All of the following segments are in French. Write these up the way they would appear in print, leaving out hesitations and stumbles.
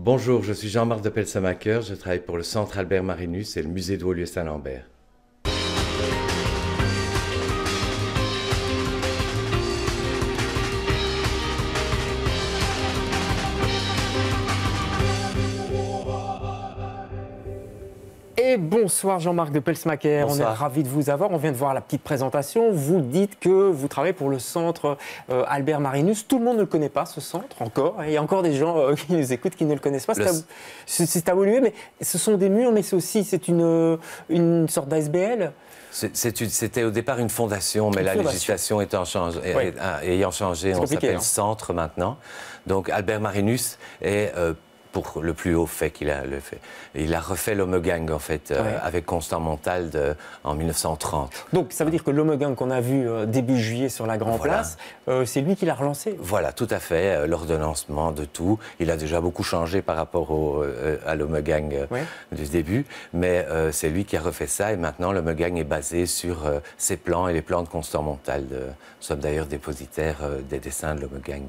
Bonjour, je suis Jean-Marc de Pelsamaker, je travaille pour le Centre Albert Marinus et le Musée de Woluwe-Saint-Lambert. Et bonsoir Jean-Marc de Pelsamaker, on est ravis de vous avoir. On vient de voir la petite présentation. Vous dites que vous travaillez pour le centre Albert Marinus. Tout le monde ne le connaît pas, ce centre, encore. Il y a encore des gens qui nous écoutent qui ne le connaissent pas. C'est à Woluwe, mais ce sont des murs, mais c'est une sorte d'ASBL. C'était au départ une fondation, mais la législation ayant changé, on s'appelle centre maintenant. Donc Albert Marinus est... pour le plus haut fait qu'il a fait. Il a refait l'Omegang, en fait, avec Constant Montal en 1930. Donc, ça veut dire que l'Omegang qu'on a vu début juillet sur la Grand Place, c'est lui qui l'a relancé? Voilà, tout à fait, l'ordonnancement de tout. Il a déjà beaucoup changé par rapport à l'Omegang du début, mais c'est lui qui a refait ça, et maintenant l'Omegang est basé sur ses plans et les plans de Constant Montal. Nous sommes d'ailleurs dépositaires des dessins de l'Omegang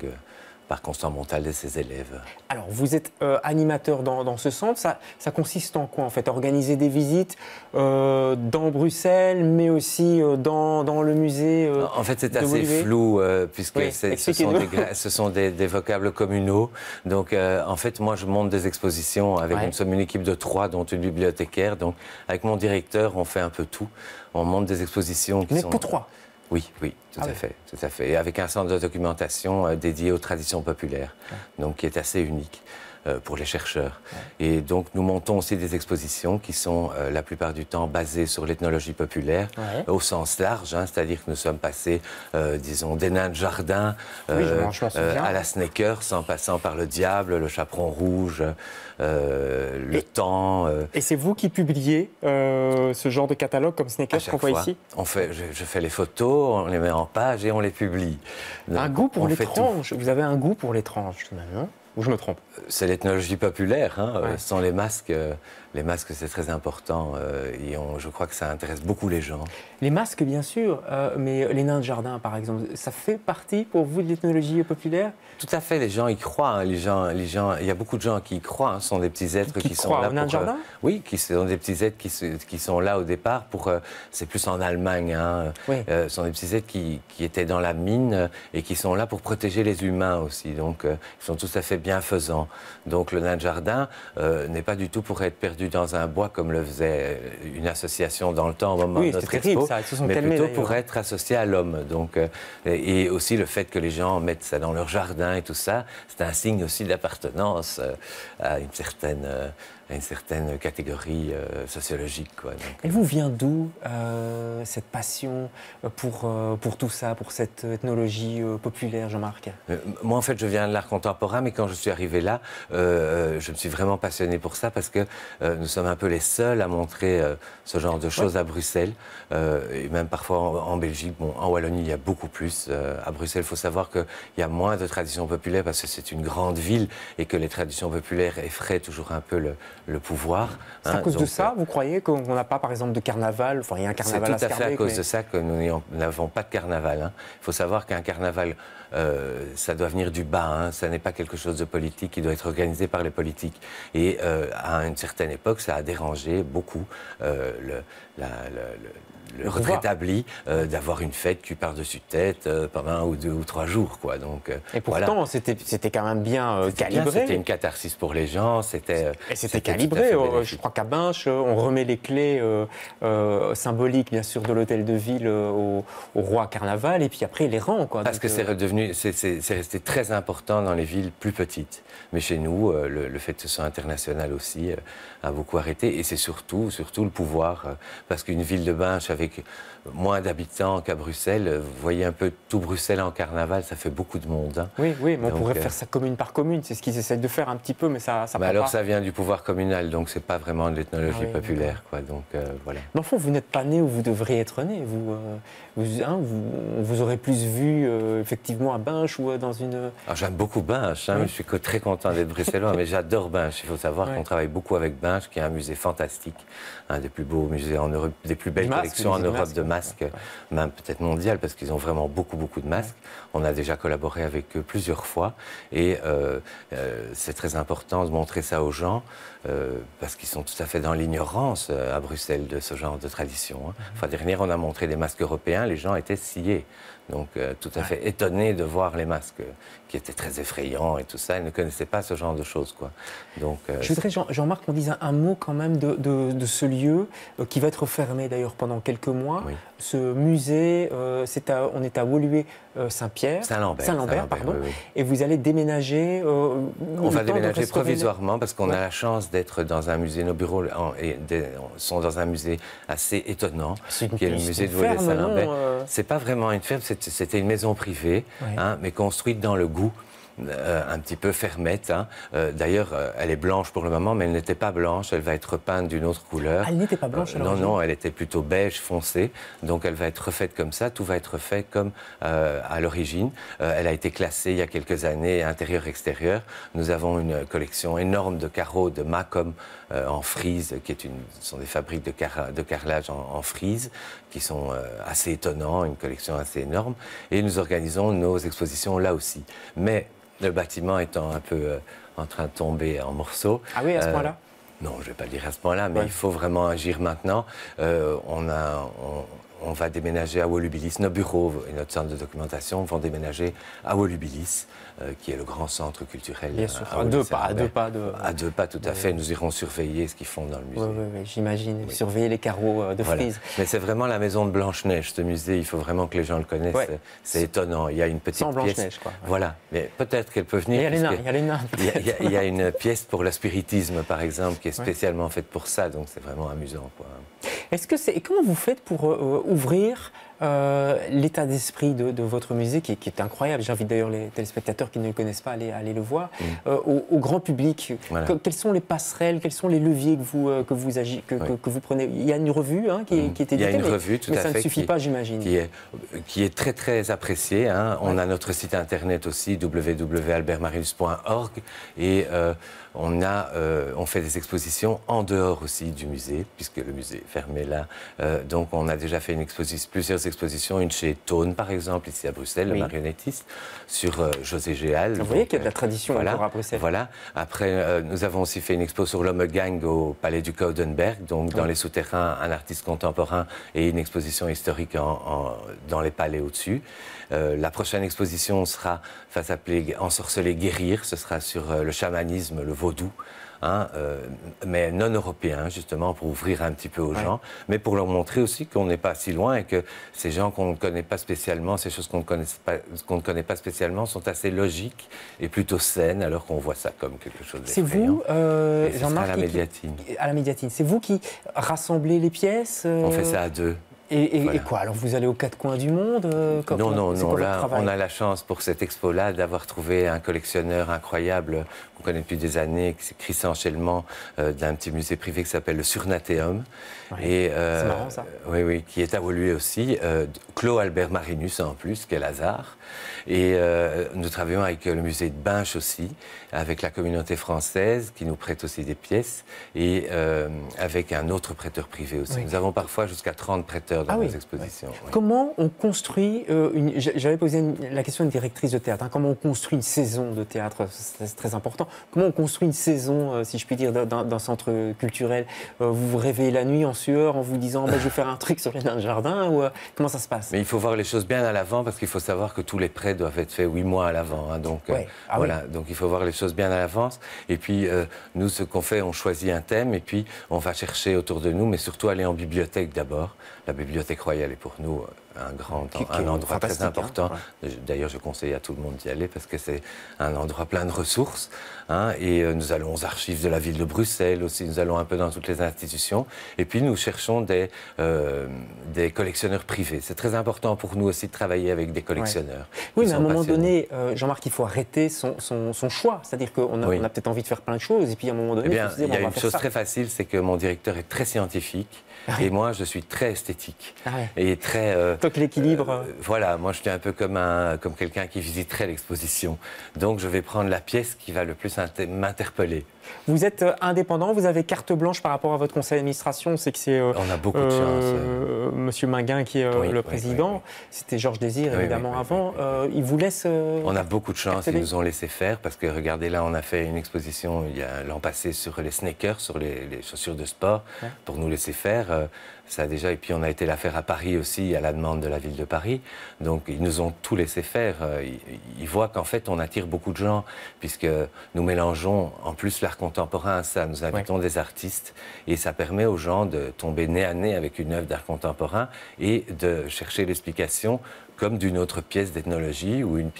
par Constant Montal et ses élèves. Alors, vous êtes animateur dans ce centre. Ça consiste en quoi, en fait? Organiser des visites dans Bruxelles, mais aussi dans le musée En fait, c'est assez flou, puisque ce sont des vocables communaux. Donc, en fait, moi, je monte des expositions avec une équipe de 3, dont une bibliothécaire. Donc, avec mon directeur, on fait un peu tout. On monte des expositions qui sont... que 3? Oui, tout à fait. Et avec un centre de documentation dédié aux traditions populaires, donc qui est assez unique pour les chercheurs. Et donc nous montons aussi des expositions qui sont la plupart du temps basées sur l'ethnologie populaire au sens large, c'est-à-dire que nous sommes passés, disons, des nains de jardin à la Snekker, en passant par le diable, le chaperon rouge, le temps. Et c'est vous qui publiez ce genre de catalogue comme Snekker qu'on voit ici? Je fais les photos, on les met en page et on les publie. Donc, un goût pour l'étrange. Vous avez un goût pour l'étrange, tout de même, hein? Ou je me trompe? C'est l'ethnologie populaire, sans les masques. Les masques, c'est très important et je crois que ça intéresse beaucoup les gens. Les masques, bien sûr, mais les nains de jardin, par exemple, ça fait partie pour vous de l'ethnologie populaire? Tout à fait, les gens y croient. Les gens, il y a beaucoup de gens qui y croient. Ce sont des petits êtres qui sont là aux nains de jardin? Oui, qui sont des petits êtres qui sont là au départ pour... c'est plus en Allemagne. Ce sont des petits êtres qui étaient dans la mine et qui sont là pour protéger les humains aussi. Donc, ils sont tout à fait bienfaisants. Donc, le nain de jardin n'est pas du tout pour être perdu dans un bois comme le faisait une association dans le temps au moment de notre expo, mais plutôt pour être associé à l'homme. Donc, et aussi le fait que les gens mettent ça dans leur jardin et tout ça, c'est un signe aussi d'appartenance à une certaine catégorie sociologique, quoi. Donc, elle vous vient d'où cette passion pour tout ça, pour cette ethnologie populaire, Jean-Marc? Moi, en fait, je viens de l'art contemporain, mais quand je suis arrivé là, je me suis vraiment passionné pour ça parce que nous sommes un peu les seuls à montrer ce genre de choses à Bruxelles, et même parfois en Belgique. Bon, en Wallonie, il y a beaucoup plus. À Bruxelles, il faut savoir qu'il y a moins de traditions populaires parce que c'est une grande ville et que les traditions populaires effraient toujours un peu le pouvoir. C'est à cause de ça, vous croyez qu'on n'a pas, par exemple, de carnaval? Enfin, il y a un carnaval à C'est tout à fait à cause de ça que nous n'avons pas de carnaval. Il faut savoir qu'un carnaval, ça doit venir du bas. Ça n'est pas quelque chose de politique qui doit être organisé par les politiques. Et à une certaine époque, ça a dérangé beaucoup le rétabli d'avoir une fête qui par-dessus tête pendant 1 ou 2 ou 3 jours, quoi. Donc, et pourtant, c'était quand même bien calibré. C'était une catharsis pour les gens. Et c'était calibré. Je crois qu'à Binche, on remet les clés symboliques, bien sûr, de l'hôtel de ville au roi Carnaval, et puis après, il les rend, quoi. Parce que c'est resté très important dans les villes plus petites. Mais chez nous, le fait que ce soit international aussi a beaucoup arrêté. Et c'est surtout le pouvoir. Parce qu'une ville de Binche avec moins d'habitants qu'à Bruxelles, vous voyez un peu tout Bruxelles en carnaval, ça fait beaucoup de monde. Oui, mais on pourrait faire ça commune par commune. C'est ce qu'ils essaient de faire un petit peu, mais ça prend alors, pas. Ça vient du pouvoir communal, donc c'est pas vraiment de l'ethnologie populaire, quoi. Donc, voilà. Mais au fond, vous n'êtes pas né où vous devriez être né. Vous aurez plus vu, effectivement, à Binche ou dans une... Alors, j'aime beaucoup Binche. Je suis très content d'être bruxellois, mais j'adore Binche. Il faut savoir qu'on travaille beaucoup avec Binche, qui est un musée fantastique, un des plus beaux musées en Europe, des plus belles collections en Europe de masques, même peut-être mondial, parce qu'ils ont vraiment beaucoup de masques. On a déjà collaboré avec eux plusieurs fois et c'est très important de montrer ça aux gens parce qu'ils sont tout à fait dans l'ignorance à Bruxelles de ce genre de tradition. Fois dernière, on a montré des masques européens, les gens étaient sciés. Donc, tout à fait étonnés de voir les masques qui étaient très effrayants et tout ça. Ils ne connaissaient pas ce genre de choses, quoi. Donc, je voudrais, Jean-Marc, qu'on dise un mot quand même de ce lieu qui va être fermé d'ailleurs pendant quelques mois. Oui. Ce musée, on est à Woluwe-Saint-Pierre. Saint-Lambert, pardon. Oui. Et vous allez déménager on va déménager provisoirement parce qu'on a la chance d'être dans un musée. Nos bureaux sont dans un musée assez étonnant, qui est le musée de Woluwe-Saint-Lambert. C'est pas vraiment une ferme, c'était une maison privée, mais construite dans le goût. Un petit peu fermette. Hein. D'ailleurs, elle est blanche pour le moment, mais elle n'était pas blanche. Elle va être repeinte d'une autre couleur. Elle n'était pas blanche alors? Non, elle était plutôt beige foncé. Donc, elle va être refaite comme ça. Tout va être fait comme à l'origine. Elle a été classée il y a quelques années, intérieur-extérieur. Nous avons une collection énorme de carreaux de Macom en frise, ce sont des fabriques de carrelage en frise, qui sont assez étonnants, une collection assez énorme. Et nous organisons nos expositions là aussi. Mais le bâtiment étant un peu en train de tomber en morceaux. Ah oui, à ce point-là? Non, je ne vais pas le dire à ce point-là, mais il faut vraiment agir maintenant. On va déménager à Wolubilis. Nos bureaux et notre centre de documentation vont déménager à Wolubilis, qui est le grand centre culturel. Bien sûr, à deux pas. À deux pas, tout à fait. Nous irons surveiller ce qu'ils font dans le musée. Oui, j'imagine. Oui. Surveiller les carreaux de frise. Mais c'est vraiment la maison de Blanche-Neige, ce musée. Il faut vraiment que les gens le connaissent. Ouais. C'est étonnant. Il y a une petite Sans pièce. Blanche-Neige, quoi. Voilà. Mais peut-être qu'elle peut venir. Il y a les nains. Il y a une pièce pour le spiritisme, par exemple, qui est spécialement faite pour ça. Donc c'est vraiment amusant, quoi. Et comment vous faites pour ouvrir l'état d'esprit de votre musée, qui est incroyable? J'invite d'ailleurs les téléspectateurs qui ne le connaissent pas à aller le voir. Au grand public, voilà. Quelles sont les passerelles, quels sont les leviers que vous prenez? Il y a une revue qui est éditée. Il y a une revue, tout à fait. Mais ça ne suffit pas, j'imagine. Qui est très, très appréciée. Hein. On a notre site internet aussi, www.albertmarinus.org. Et on fait des expositions en dehors aussi du musée, puisque le musée est fermé là. Donc on a déjà fait plusieurs expositions, une chez Tone par exemple, ici à Bruxelles, le marionnettiste, sur José Géal. Vous voyez qu'il y a de la tradition encore à Bruxelles. Voilà. Après, nous avons aussi fait une expo sur l'homme gang au palais du Coudenberg, donc dans les souterrains, un artiste contemporain et une exposition historique dans les palais au-dessus. La prochaine exposition va s'appeler Ensorceler, guérir. Ce sera sur le chamanisme, le vaudou, mais non européen, justement, pour ouvrir un petit peu aux gens, mais pour leur montrer aussi qu'on n'est pas si loin et que ces gens qu'on ne connaît pas spécialement, ces choses qu'on ne connaît pas spécialement, sont assez logiques et plutôt saines, alors qu'on voit ça comme quelque chose d'effrayant. C'est vous, Jean-Marc, à la médiatine. À la médiatine. C'est vous qui rassemblez les pièces On fait ça à deux. Et quoi? Alors vous allez aux quatre coins du monde? Non. Là, on a la chance pour cette expo-là d'avoir trouvé un collectionneur incroyable qu'on connaît depuis des années, c'est Christian Chelman, d'un petit musée privé qui s'appelle le Surnateum. C'est marrant ça. Oui, qui est à Woluwe aussi. Claude Albert Marinus en plus, quel hasard. Et nous travaillons avec le musée de Binche aussi, avec la communauté française qui nous prête aussi des pièces et avec un autre prêteur privé aussi. Nous avons parfois jusqu'à 30 prêteurs dans nos expositions. Comment on construit j'avais posé la question à une directrice de théâtre. Comment on construit une saison de théâtre? C'est très important. Comment on construit une saison, si je puis dire, d'un centre culturel? Vous vous réveillez la nuit en sueur en vous disant je vais faire un truc sur les nains de jardin ou comment ça se passe? Mais il faut voir les choses bien à l'avant parce qu'il faut savoir que tous les prêts doivent être faits 8 mois à l'avant. Hein, donc donc il faut voir les choses bien à l'avance. Et puis nous, ce qu'on fait, on choisit un thème et puis on va chercher autour de nous, mais surtout aller en bibliothèque d'abord. La Bibliothèque royale est pour nous un endroit très important. D'ailleurs, je conseille à tout le monde d'y aller parce que c'est un endroit plein de ressources. Et nous allons aux archives de la ville de Bruxelles aussi. Nous allons un peu dans toutes les institutions. Et puis, nous cherchons des collectionneurs privés. C'est très important pour nous aussi de travailler avec des collectionneurs. Oui, mais à un moment donné, Jean-Marc, il faut arrêter son choix. C'est-dire qu'on a peut-être envie de faire plein de choses. Et puis, à un moment donné, il y a une chose très facile, c'est que mon directeur est très scientifique. Et moi, je suis très esthétique et très toque l'équilibre. Voilà, moi je suis un peu comme quelqu'un qui visiterait l'exposition. Donc je vais prendre la pièce qui va le plus m'interpeller. Vous êtes indépendant, vous avez carte blanche par rapport à votre conseil d'administration. C'est que c'est on a beaucoup de chance. Monsieur Minguin qui est le président. Oui. C'était Georges Désir évidemment avant. Il vous laisse. On a beaucoup de chance. Ils nous ont laissé faire parce que regardez là, on a fait une exposition il y a l'an passé sur les sneakers, sur les chaussures de sport, pour nous laisser faire. Ça déjà, et puis on a été la faire à Paris aussi, à la demande de la ville de Paris. Donc ils nous ont tout laissé faire. Ils voient qu'en fait on attire beaucoup de gens, puisque nous mélangeons en plus l'art contemporain à ça. Nous invitons des artistes et ça permet aux gens de tomber nez à nez avec une œuvre d'art contemporain et de chercher l'explication comme d'une autre pièce d'ethnologie ou une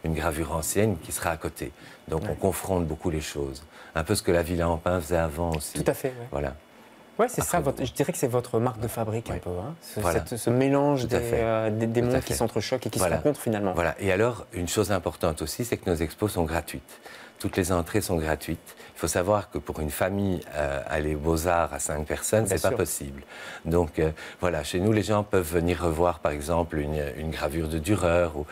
gravure ancienne qui sera à côté. Donc on confronte beaucoup les choses. Un peu ce que la Villa en Pin faisait avant aussi. Tout à fait. Ouais. Voilà. Oui, c'est ça. Je dirais que c'est votre marque de fabrique un peu. Hein. Ce mélange des mondes qui s'entrechoquent et qui se rencontrent finalement. Voilà. Et alors, une chose importante aussi, c'est que nos expos sont gratuites. Toutes les entrées sont gratuites. Il faut savoir que pour une famille, aller aux Beaux-Arts à 5 personnes, c'est pas possible. Donc voilà, chez nous, les gens peuvent venir revoir par exemple une gravure de Dürer ou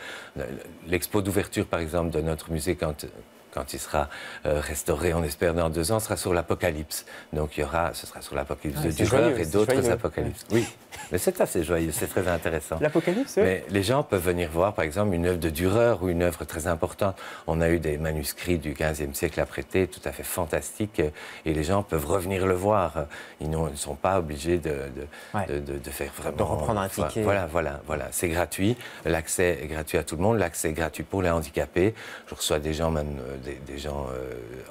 l'expo d'ouverture par exemple de notre musée quand il sera restauré, on espère dans 2 ans, sera sur l'Apocalypse. Donc ce sera sur l'Apocalypse de Dürer et d'autres apocalypses. Oui, mais c'est assez joyeux, c'est très intéressant. L'Apocalypse, oui. Mais les gens peuvent venir voir, par exemple, une œuvre de Dürer ou une œuvre très importante. On a eu des manuscrits du XVe siècle à prêter, tout à fait fantastiques, et les gens peuvent revenir le voir. Ils ne sont pas obligés de faire vraiment... De reprendre un ticket. Voilà. C'est gratuit. L'accès est gratuit à tout le monde. L'accès est gratuit pour les handicapés. Je reçois des gens même... des gens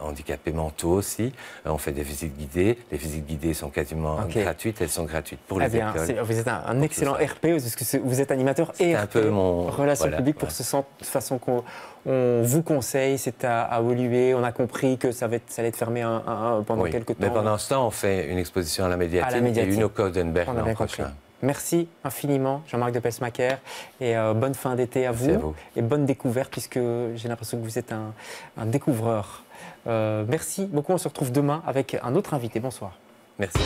handicapés mentaux aussi. On fait des visites guidées. Les visites guidées sont quasiment gratuites. Elles sont gratuites pour les écoles. Vous êtes un excellent RP, parce que vous êtes animateur et RP, relations publiques pour ce centre. De toute façon qu'on vous conseille, c'est à Woluwe. On a compris que ça allait être fermé pendant quelques temps. Mais pendant ce temps, on fait une exposition à la médiathèque et une au Codenberg l'an prochain. Merci infiniment, Jean-Marc de Pelsmaker, et bonne fin d'été à vous, et bonne découverte, puisque j'ai l'impression que vous êtes un découvreur. Merci beaucoup, on se retrouve demain avec un autre invité. Bonsoir. Merci.